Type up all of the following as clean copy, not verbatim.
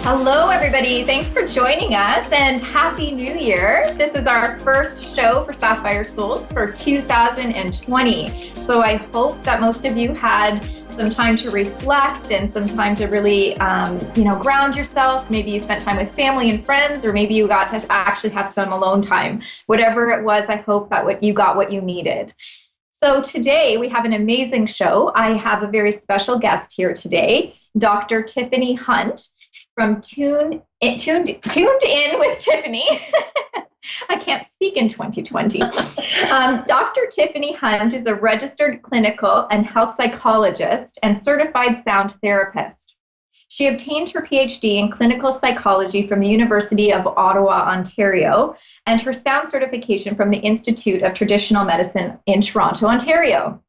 Hello, everybody. Thanks for joining us and Happy New Year. This is our first show for Sapphire Souls for 2020. So I hope that most of you had some time to reflect and some time to really, ground yourself. Maybe you spent time with family and friends, or maybe you got to actually have some alone time. Whatever it was, I hope that you got what you needed. So today we have an amazing show. I have a very special guest here today, Dr. Tiffany Hunt from Tuned In with Tiffany. I can't speak in 2020. Dr. Tiffany Hunt is a registered clinical and health psychologist and certified sound therapist. She obtained her PhD in clinical psychology from the University of Ottawa, Ontario, and her sound certification from the Institute of Traditional Medicine in Toronto, Ontario.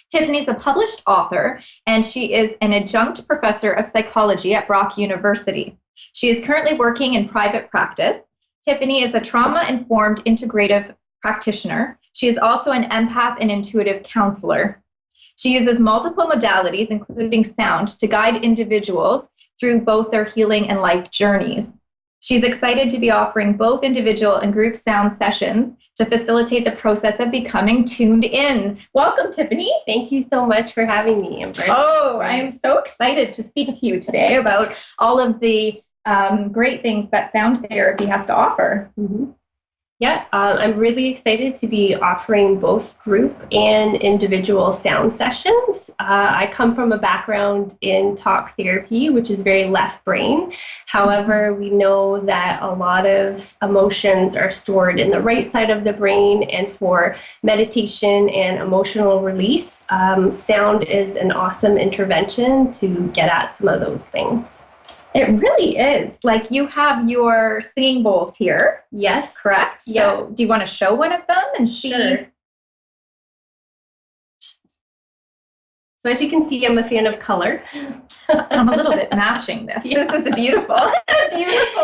Tiffany is a published author, and she is an adjunct professor of psychology at Brock University. She is currently working in private practice. Tiffany is a trauma-informed integrative practitioner. She is also an empath and intuitive counselor. She uses multiple modalities, including sound, to guide individuals through both their healing and life journeys. She's excited to be offering both individual and group sound sessions to facilitate the process of becoming tuned in. Welcome, Tiffany. Thank you so much for having me, Amber. Oh, I'm so excited to speak to you today about all of the great things that sound therapy has to offer. Mm-hmm. Yeah, I'm really excited to be offering both group and individual sound sessions. I come from a background in talk therapy, which is very left brain. However, we know that a lot of emotions are stored in the right side of the brain, and for meditation and emotional release, sound is an awesome intervention to get at some of those things. It really is. Like, you have your singing bowls here. Yes. Correct? Yeah. So do you want to show one of them and see? Sure. So as you can see, I'm a fan of color. I'm a little bit matching this. Yeah. This is a beautiful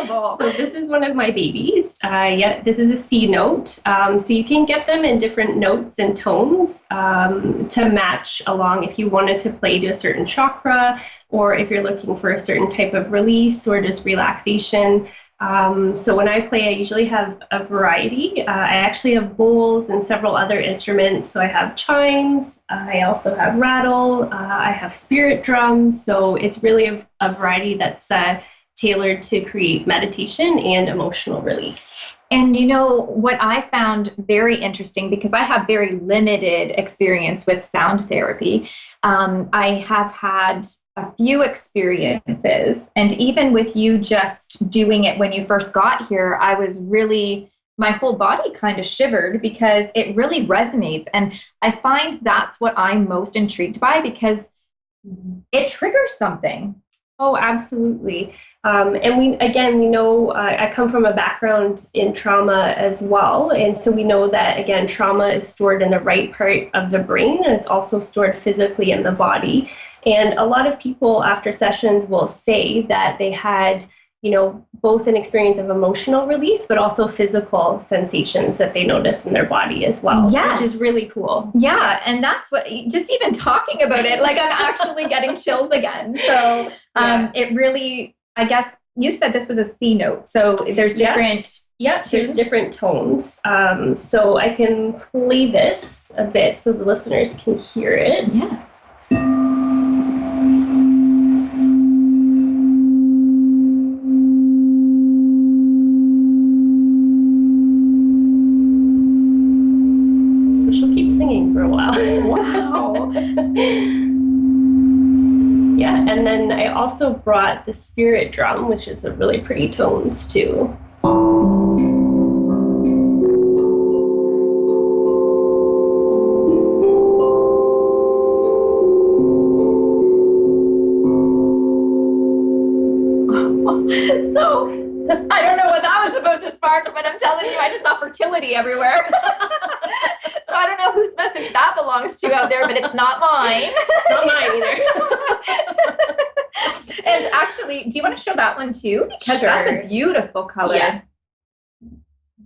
bowl. So this is one of my babies. This is a C note. So you can get them in different notes and tones to match along if you wanted to play to a certain chakra, or if you're looking for a certain type of release or just relaxation. So when I play, I usually have a variety. I actually have bowls and several other instruments. So I have chimes, I also have rattle, I have spirit drums. So it's really a variety that's tailored to create meditation and emotional release. And you know what I found very interesting, because I have very limited experience with sound therapy. I have had a few experiences, and even with you just doing it when you first got here, I was really, my whole body kind of shivered because it really resonates. And I find that's what I'm most intrigued by, because it triggers something. Oh, absolutely. And we know, I come from a background in trauma as well. And so we know that, again, trauma is stored in the right part of the brain, and it's also stored physically in the body. And a lot of people after sessions will say that they had, both an experience of emotional release, but also physical sensations that they notice in their body as well, yes. Which is really cool. Yeah, and that's what, just even talking about it, like I'm actually getting chills again. So It really, I guess you said this was a C note, so there's different... Yeah, there's different tones. So I can play this a bit so the listeners can hear it. Yeah. She'll keep singing for a while. Wow. Yeah, and then I also brought the spirit drum, which is a really pretty tones too. So I don't know what that was supposed to spark, but I'm telling you, I just saw fertility everywhere. So I don't know whose message that belongs to out there, but it's not mine. It's not mine either. And actually, do you want to show that one too? Because that's a beautiful color. Yeah.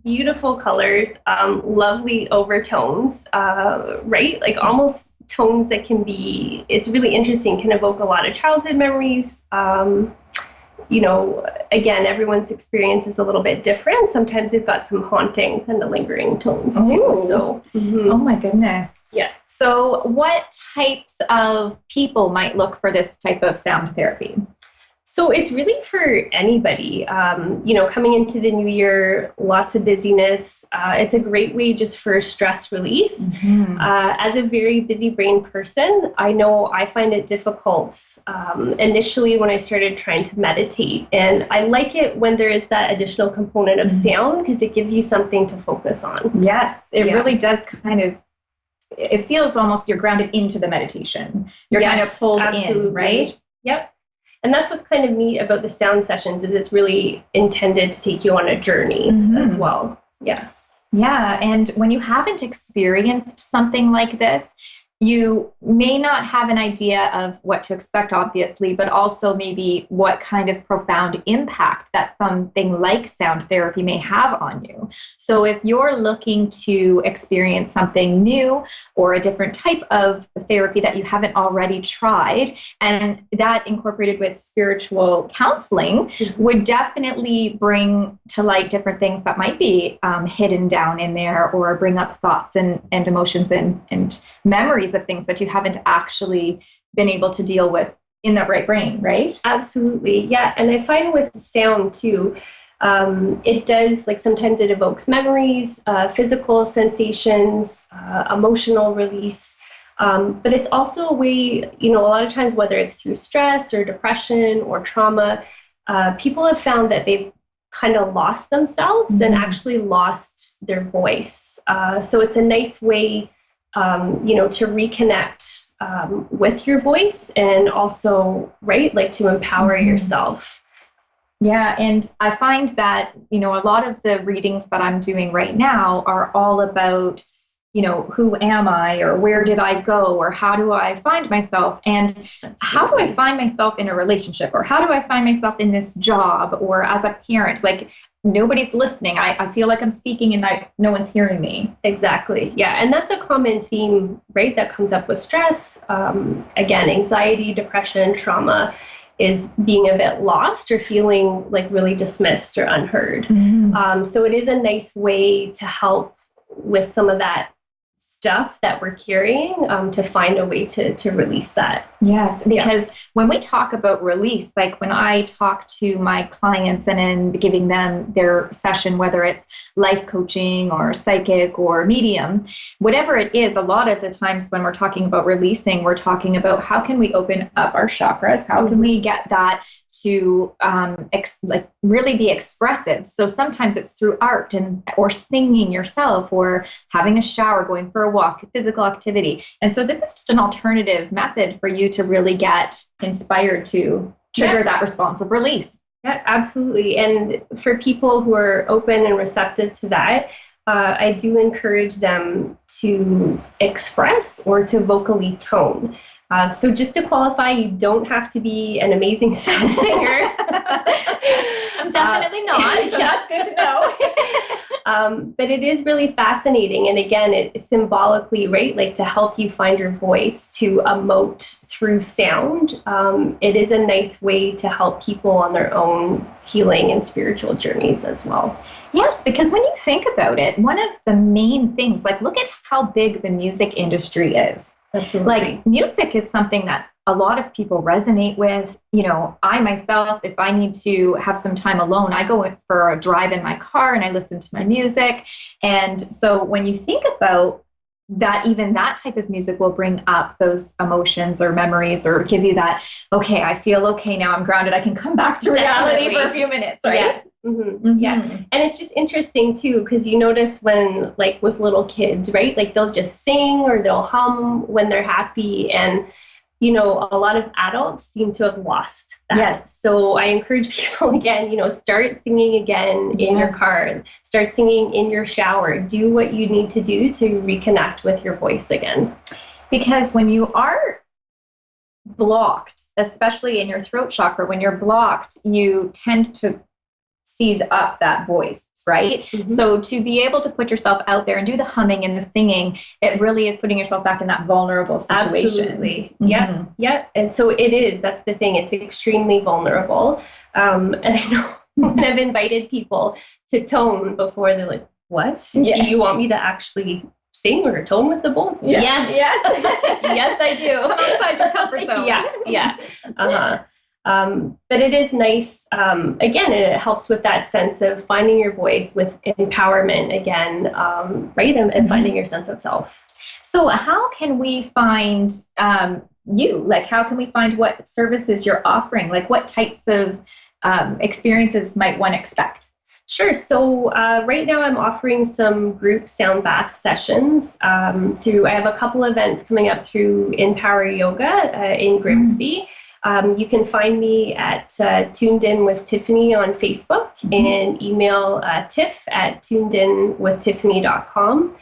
Beautiful colors, lovely overtones, right? Like almost tones that can be, it's really interesting, can evoke a lot of childhood memories. again, everyone's experience is a little bit different. Sometimes they've got some haunting kind of lingering tones too. Ooh. So, oh my goodness. Yeah. So what types of people might look for this type of sound therapy? So it's really for anybody, coming into the new year, lots of busyness. It's a great way just for stress release. Mm-hmm. As a very busy brain person, I know I find it difficult initially when I started trying to meditate. And I like it when there is that additional component of sound because it gives you something to focus on. Yes, it really does it feels almost you're grounded into the meditation. You're kind of pulled in, right? Yep. And that's what's kind of neat about the sound sessions is it's really intended to take you on a journey as well. Yeah. Yeah. And when you haven't experienced something like this, you may not have an idea of what to expect, obviously, but also maybe what kind of profound impact that something like sound therapy may have on you. So if you're looking to experience something new or a different type of therapy that you haven't already tried, and that incorporated with spiritual counseling would definitely bring to light different things that might be hidden down in there, or bring up thoughts and emotions and memories of things that you haven't actually been able to deal with in the right brain, right? Absolutely. Yeah. And I find with the sound too, it does, like sometimes it evokes memories, physical sensations, emotional release. But it's also a way, a lot of times, whether it's through stress or depression or trauma, people have found that they've kind of lost themselves and actually lost their voice. So it's a nice way to reconnect with your voice and also, right, like to empower yourself. Yeah, and I find that, a lot of the readings that I'm doing right now are all about, who am I, or where did I go, or how do I find myself, and how do I find myself in a relationship, or how do I find myself in this job, or as a parent. Like, nobody's listening. I feel like I'm speaking and no one's hearing me. Exactly. Yeah. And that's a common theme, right, that comes up with stress. Again, anxiety, depression, trauma is being a bit lost or feeling like really dismissed or unheard. So it is a nice way to help with some of that stuff that we're carrying, to find a way to release that. Yes, because when we talk about release, like when I talk to my clients and in giving them their session, whether it's life coaching or psychic or medium, whatever it is, a lot of the times when we're talking about releasing, we're talking about how can we open up our chakras? How can we get that to really be expressive? So sometimes it's through art or singing yourself, or having a shower, going for a walk, physical activity. And so this is just an alternative method for you to really get inspired to trigger that response of release. Yeah, absolutely. And for people who are open and receptive to that, I do encourage them to express or to vocally tone. So just to qualify, you don't have to be an amazing singer. I'm definitely not, so that's good to know. But it is really fascinating. And again, it symbolically, right, like to help you find your voice, to emote through sound. It is a nice way to help people on their own healing and spiritual journeys as well. Yes, because when you think about it, one of the main things, like look at how big the music industry is. Absolutely. Like music is something that a lot of people resonate with. I myself, if I need to have some time alone, I go for a drive in my car and I listen to my music. And so when you think about that, even that type of music will bring up those emotions or memories, or give you that, okay, I feel okay now, I'm grounded, I can come back to reality for a few minutes, right? Yeah. Yeah. And it's just interesting too, because you notice when, like with little kids, right, like they'll just sing or they'll hum when they're happy. And, a lot of adults seem to have lost that. Yes. So I encourage people again, start singing again in your car, start singing in your shower, do what you need to do to reconnect with your voice again. Because when you are blocked, especially in your throat chakra, when you're blocked, you tend to sees up that voice, right? Mm-hmm. So to be able to put yourself out there and do the humming and the singing, it really is putting yourself back in that vulnerable situation. Absolutely. Mm-hmm. Yeah. And so it is, that's the thing. It's extremely vulnerable. And I know when I've invited people to tone before, they're like, what? Yeah. Do you want me to actually sing or tone with the both? Yeah. Yes. Yes, I do. Come outside your comfort zone. Yeah. But it is nice. Again, it helps with that sense of finding your voice, with empowerment again, right? And finding your sense of self. So how can we find you? Like, how can we find what services you're offering? Like, what types of experiences might one expect? Sure. So right now I'm offering some group sound bath sessions I have a couple events coming up through Empower Yoga in Grimsby. You can find me at Tuned In with Tiffany on Facebook and email tiff@tunedinwithtiffany.com.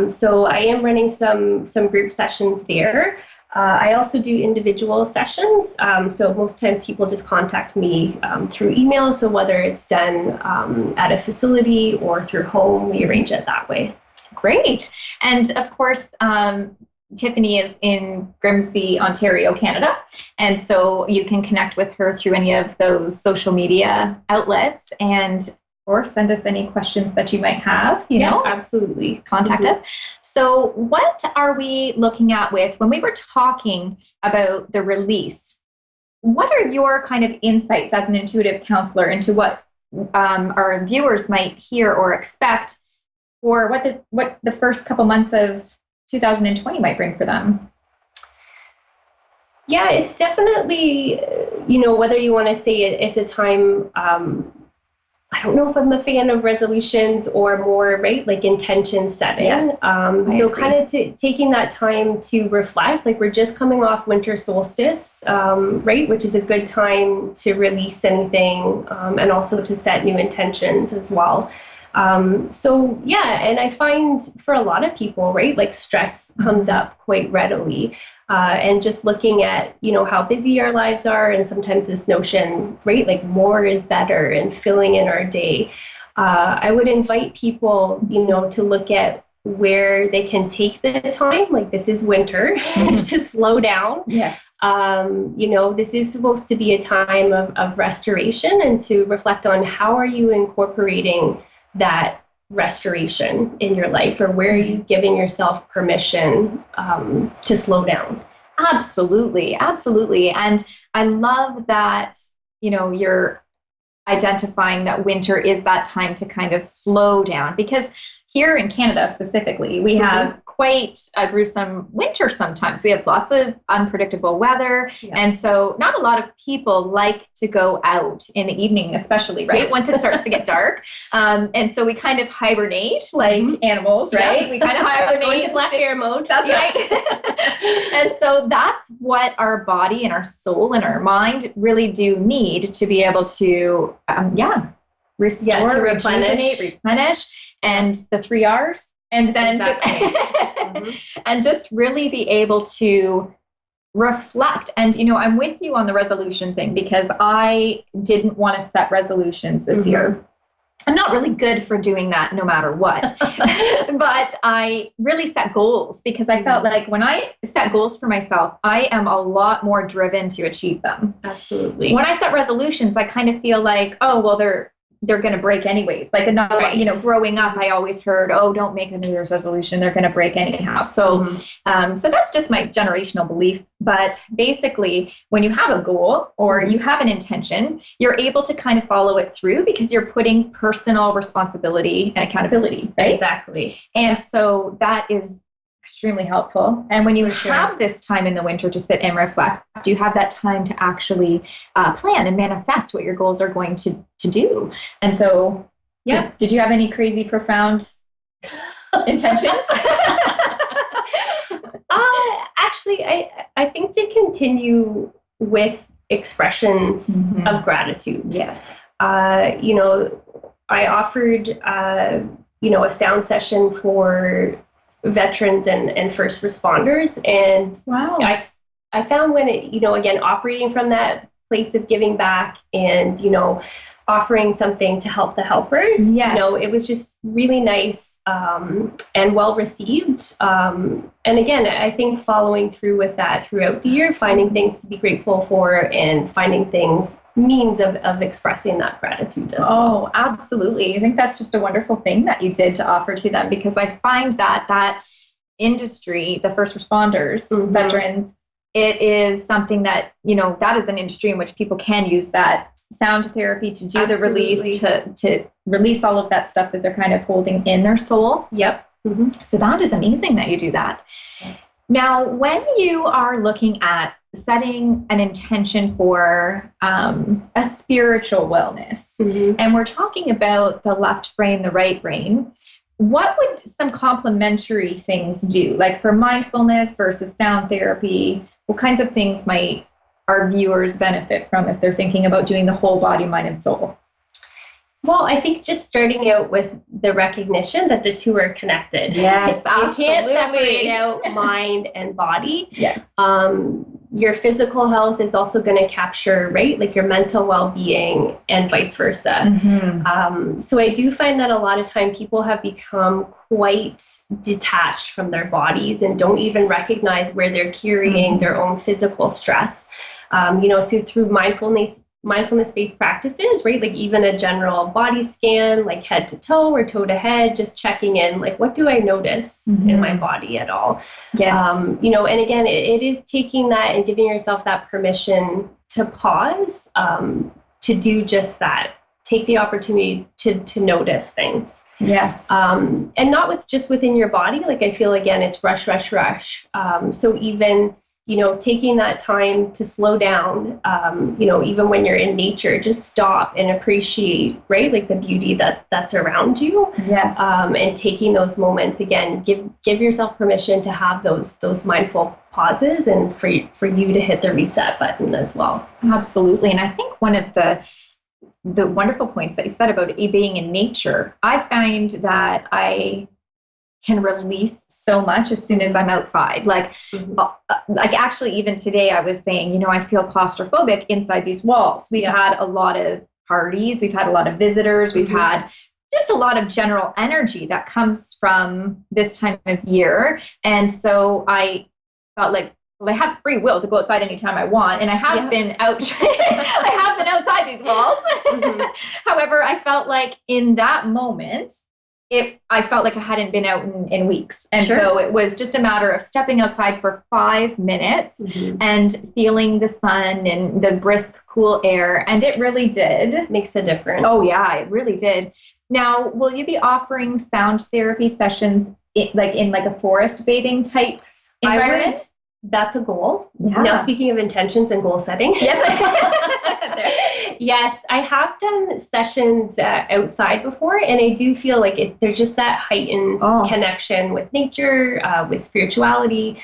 So I am running some group sessions there. I also do individual sessions. So most times people just contact me through email. So whether it's done at a facility or through home, we arrange it that way. Great. And of course, Tiffany is in Grimsby, Ontario, Canada. And so you can connect with her through any of those social media outlets, and or send us any questions that you might have, you know? Absolutely. Contact us. So what are we looking at when we were talking about the release? What are your kind of insights as an intuitive counselor into what our viewers might hear or expect, or what the first couple months of 2020 might bring for them? Yeah, it's definitely, whether you want to say it's a time, I don't know if I'm a fan of resolutions or more, right, like intention setting. Yes, so kind of taking that time to reflect, like we're just coming off winter solstice, right, which is a good time to release anything and also to set new intentions as well. So yeah, and I find for a lot of people, right, like stress comes up quite readily, and just looking at, how busy our lives are, and sometimes this notion, right, like more is better, and filling in our day. I would invite people, to look at where they can take the time, like this is winter, to slow down. Yes. This is supposed to be a time of restoration, and to reflect on how are you incorporating that restoration in your life, or where are you giving yourself permission to slow down? Absolutely. And I love that, you're identifying that winter is that time to kind of slow down, because here in Canada specifically, we have quite a gruesome winter sometimes. We have lots of unpredictable weather. Yeah. And so not a lot of people like to go out in the evening, especially, right? Once it starts to get dark. And so we kind of hibernate like animals, right? Yeah. We kind of hibernate. Go into black bear mode. That's right. And so that's what our body and our soul and our mind really do need to be able to, restore, to replenish, and the 3 R's, and then just really be able to reflect. And I'm with you on the resolution thing, because I didn't want to set resolutions this year. I'm not really good for doing that no matter what. But I really set goals, because I felt like when I set goals for myself, I am a lot more driven to achieve them. Absolutely. When I set resolutions, I kind of feel like, oh, well, they're going to break anyways. Like, growing up, I always heard, oh, don't make a New Year's resolution, they're going to break anyhow. So, so that's just my generational belief. But basically, when you have a goal or you have an intention, you're able to kind of follow it through, because you're putting personal responsibility and accountability, right? Exactly. And so that is extremely helpful. And when you have this time in the winter to sit and reflect, you have that time to actually plan and manifest what your goals are going to do. And so, did you have any crazy, profound intentions? Actually, I think to continue with expressions of gratitude. Yes. I offered, a sound session for veterans and first responders. And wow. I found when it, again, operating from that place of giving back and, offering something to help the helpers. Yes. It was just really nice and well received. And again, I think following through with that throughout the year, finding things to be grateful for and finding means of expressing that gratitude as well. Oh, absolutely. I think that's just a wonderful thing that you did to offer to them, because I find that industry, the first responders, veterans, it is something that, that is an industry in which people can use that sound therapy to do the release, to release all of that stuff that they're kind of holding in their soul. Yep. So that is amazing that you do that. Now, when you are looking at setting an intention for a spiritual wellness, and we're talking about the left brain, the right brain, what would some complementary things do? Like for mindfulness versus sound therapy, what kinds of things might our viewers benefit from if they're thinking about doing the whole body, mind, and soul? Well, I think just starting out with the recognition that the two are connected. Yes, absolutely. You can't separate out mind and body. Yeah. Your physical health is also going to capture, right, like your mental well-being and vice versa. So I do find that a lot of time people have become quite detached from their bodies and don't even recognize where they're carrying their own physical stress. So through mindfulness-based practices, right? Like even a general body scan, like head to toe or toe to head, just checking in, like, what do I notice in my body at all? Yes. And again, it is taking that and giving yourself that permission to pause, to do just that. Take the opportunity to notice things. Yes. And not just within your body. Like I feel, again, it's rush. So even taking that time to slow down, even when you're in nature, just stop and appreciate, right? Like the beauty that's around you. Yes. And taking those moments, again, give yourself permission to have those mindful pauses and for you to hit the reset button as well. Absolutely. And I think one of the wonderful points that you said about being in nature, I find that I can release so much as soon as I'm outside. Like actually even today I was saying, I feel claustrophobic inside these walls. We've had a lot of parties, we've had a lot of visitors, we've had just a lot of general energy that comes from this time of year. And so I felt like, well, I have free will to go outside anytime I want. And I have been out, I have been outside these walls. However, I felt like in that moment, I felt like I hadn't been out in weeks. And so it was just a matter of stepping outside for 5 minutes and feeling the sun and the brisk, cool air. And it really did. Makes a difference. Oh, yeah, it really did. Now, will you be offering sound therapy sessions in a forest bathing type environment? That's a goal. Yeah. Now, speaking of intentions and goal setting. Yes, I have done sessions outside before, and I do feel like there's just that heightened connection with nature, with spirituality.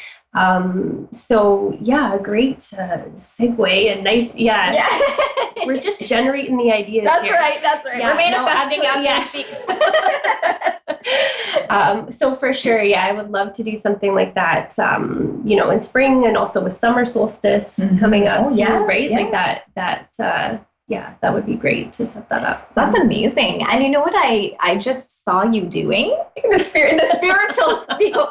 So yeah, a great segue and nice. Yeah. We're just generating the ideas. That's here. right. Yeah, we're manifesting as we speak. So for sure, I would love to do something like that. In spring and also with summer solstice coming up too, right? Yeah. Like that. That would be great to set that up. That's amazing. And you know what I just saw you doing? The spiritual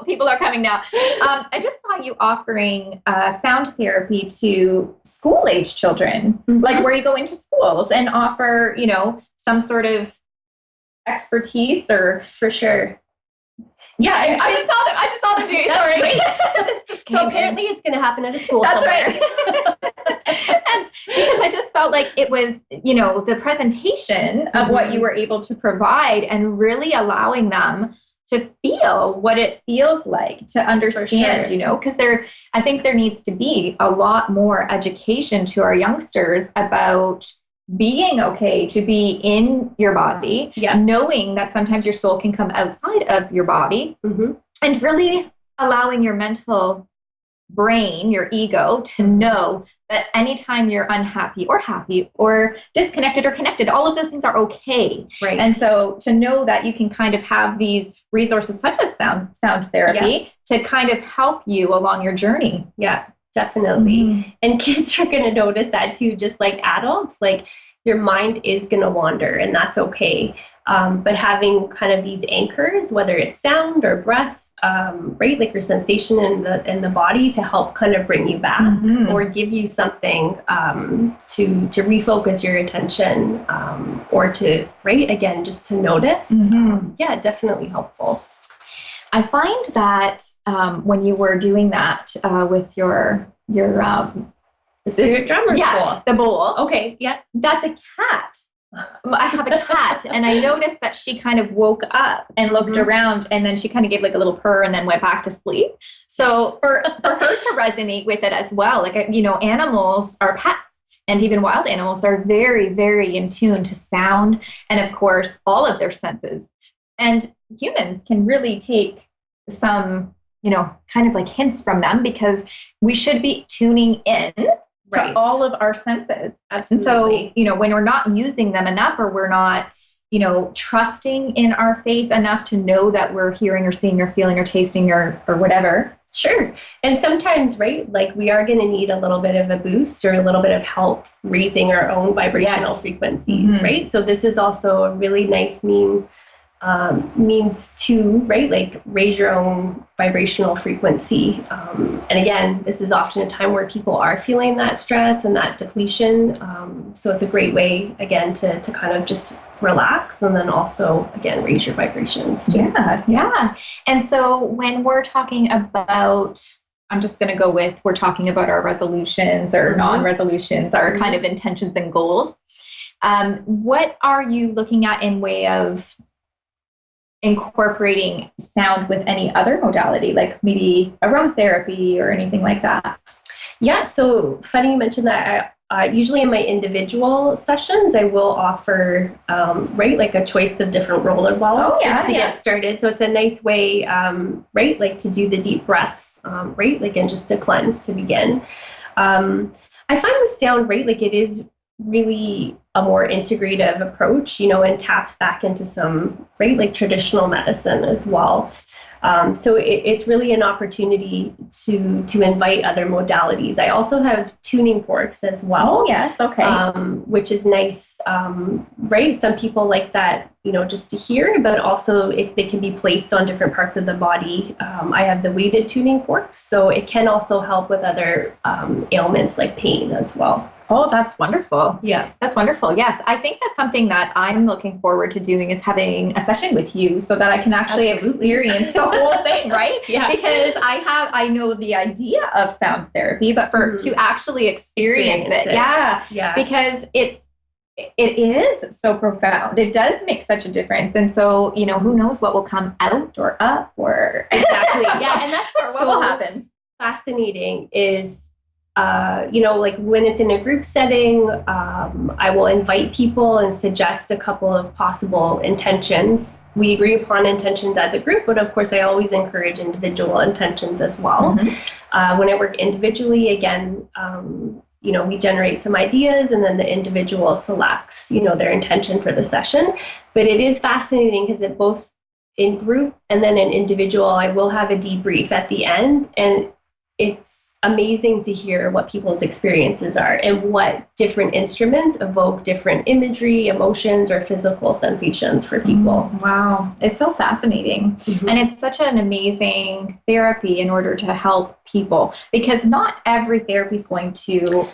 people are coming now. I just saw you offering sound therapy to school-age children, like where you go into schools and offer, some sort of expertise or for sure. Yeah, I just saw them doing. Sorry. So apparently it's going to happen at a school. That's right. And because I just felt like it was, the presentation of what you were able to provide and really allowing them to feel what it feels like to understand, because I think there needs to be a lot more education to our youngsters about being okay to be in your body, knowing that sometimes your soul can come outside of your body, and really allowing your mental brain, your ego, to know that anytime you're unhappy or happy or disconnected or connected, all of those things are okay. Right. And so to know that you can kind of have these resources such as sound therapy to kind of help you along your journey. Yeah. definitely. And kids are going to notice that too, just like adults. Like, your mind is going to wander, and that's okay. But having kind of these anchors, whether it's sound or breath, right, like your sensation in the body, to help kind of bring you back or give you something to refocus your attention, or to, right, again, just to notice. Yeah, definitely helpful. I find that when you were doing that with your the spirit drum or bowl? The bowl. Okay, yeah. That the cat, I have a cat, and I noticed that she kind of woke up and looked around, and then she kind of gave like a little purr and then went back to sleep. So for her to resonate with it as well, like, animals are pets, and even wild animals are very, very in tune to sound and, of course, all of their senses. And humans can really take some, kind of like hints from them, because we should be tuning in to all of our senses. Absolutely. And so, when we're not using them enough, or we're not, trusting in our faith enough to know that we're hearing or seeing or feeling or tasting or whatever. Sure. And sometimes, right, like, we are going to need a little bit of a boost or a little bit of help raising our own vibrational frequencies, right? So this is also a really nice means to, right, like, raise your own vibrational frequency. And again, this is often a time where people are feeling that stress and that depletion. So it's a great way, again, to kind of just relax, and then also, again, raise your vibrations too. Yeah. And so when we're talking about, I'm just going to go with, we're talking about our resolutions or non-resolutions, our kind of intentions and goals. What are you looking at in way of incorporating sound with any other modality, like maybe aromatherapy or anything like that? Yeah, so funny you mentioned that. Usually in my individual sessions, I will offer, right, like a choice of different roller balls just to get started. So it's a nice way, right, like, to do the deep breaths, right, like, and just to cleanse to begin. I find with sound, right, like, it is really a more integrative approach, and taps back into some, right, like, traditional medicine as well. So it's really an opportunity to invite other modalities. I also have tuning forks as well. Oh, yes. Okay. Which is nice, right? Some people like that, just to hear, but also if they can be placed on different parts of the body. I have the weighted tuning forks, so it can also help with other ailments like pain as well. Oh, that's wonderful. Yeah. That's wonderful. Yes. I think that's something that I'm looking forward to doing, is having a session with you so that I can actually experience the whole thing, right? Yeah. Because I know the idea of sound therapy, but to actually experience it. Yeah. Because it is so profound. It does make such a difference. And so, who knows what will come out or up or exactly. Yeah. And that's what will happen. Fascinating is, like, when it's in a group setting, I will invite people and suggest a couple of possible intentions. We agree upon intentions as a group, but of course I always encourage individual intentions as well. When I work individually, again, we generate some ideas, and then the individual selects, their intention for the session. But it is fascinating because it both in group and then in individual, I will have a debrief at the end, and it's amazing to hear what people's experiences are and what different instruments evoke different imagery, emotions, or physical sensations for people. Wow. It's so fascinating. And it's such an amazing therapy in order to help people, because not every therapy is going to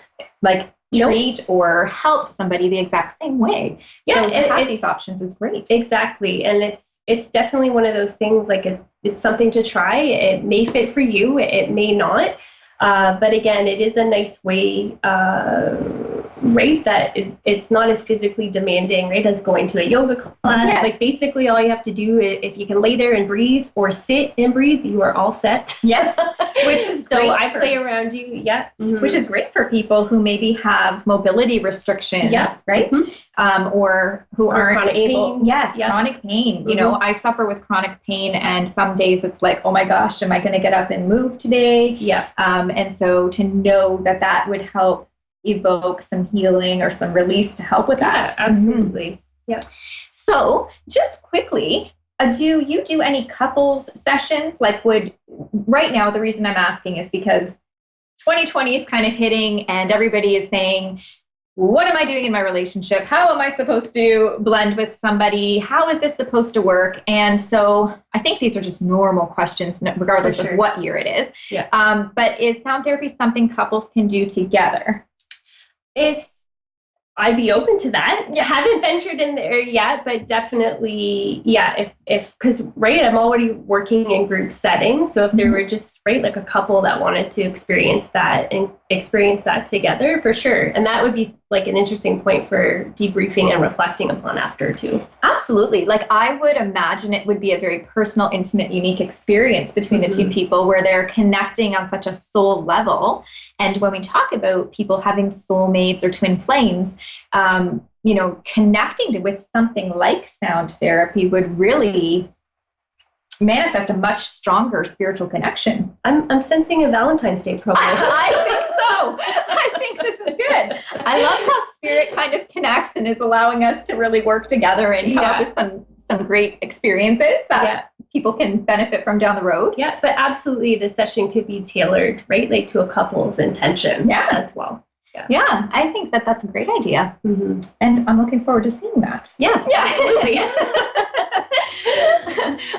treat or help somebody the exact same way. Yeah, so to have these options is great. Exactly. And it's definitely one of those things, like, it's something to try. It may fit for you, it may not. But again, it is a nice way, right, that it's not as physically demanding, right, as going to a yoga class. Yes. Like, basically all you have to do, if you can lay there and breathe or sit and breathe, you are all set. Yes. Which is so I play around you. Yeah. Which is great for people who maybe have mobility restrictions, right? Or who aren't chronic able. pain. Yes, chronic pain. I suffer with chronic pain, and some days it's like, oh my gosh, am I going to get up and move today? Yeah. And so to know that would help evoke some healing or some release to help with that. Absolutely. Yeah. So just quickly, do you do any couples sessions? Like, right now, the reason I'm asking is because 2020 is kind of hitting and everybody is saying, what am I doing in my relationship? How am I supposed to blend with somebody? How is this supposed to work? And so I think these are just normal questions, regardless of what year it is. Yeah. But is sound therapy something couples can do together? I'd be open to that. Yeah, haven't ventured in there yet, but definitely, yeah, because I'm already working in group settings. So if there were just, like a couple that wanted to experience that together, for sure. And that would be like an interesting point for debriefing and reflecting upon after too. Absolutely. Like I would imagine it would be a very personal, intimate, unique experience between the two people where they're connecting on such a soul level. And when we talk about people having soulmates or twin flames, connecting with something like sound therapy would really manifest a much stronger spiritual connection. I'm sensing a Valentine's Day program. I think so. I think this is good. I love how spirit kind of connects and is allowing us to really work together and come up with some great experiences that people can benefit from down the road. Yeah, but absolutely the session could be tailored, like to a couple's intention as well. Yeah, I think that's a great idea. And I'm looking forward to seeing that. Yeah, absolutely.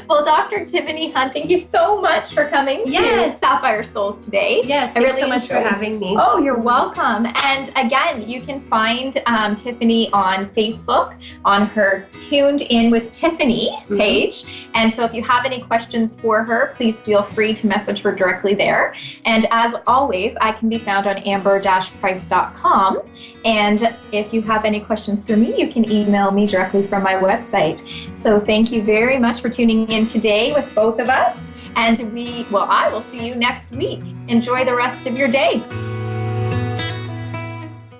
Well, Dr. Tiffany Hunt, thank you so much for coming to Sapphire Souls today. Yes, thanks so much for having me. Oh, you're welcome. And again, you can find Tiffany on Facebook on her Tuned In with Tiffany page. And so if you have any questions for her, please feel free to message her directly there. And as always, I can be found on amber-price.com. And if you have any questions for me, you can email me directly from my website. So thank you very much for tuning in today with both of us. And I will see you next week. Enjoy the rest of your day.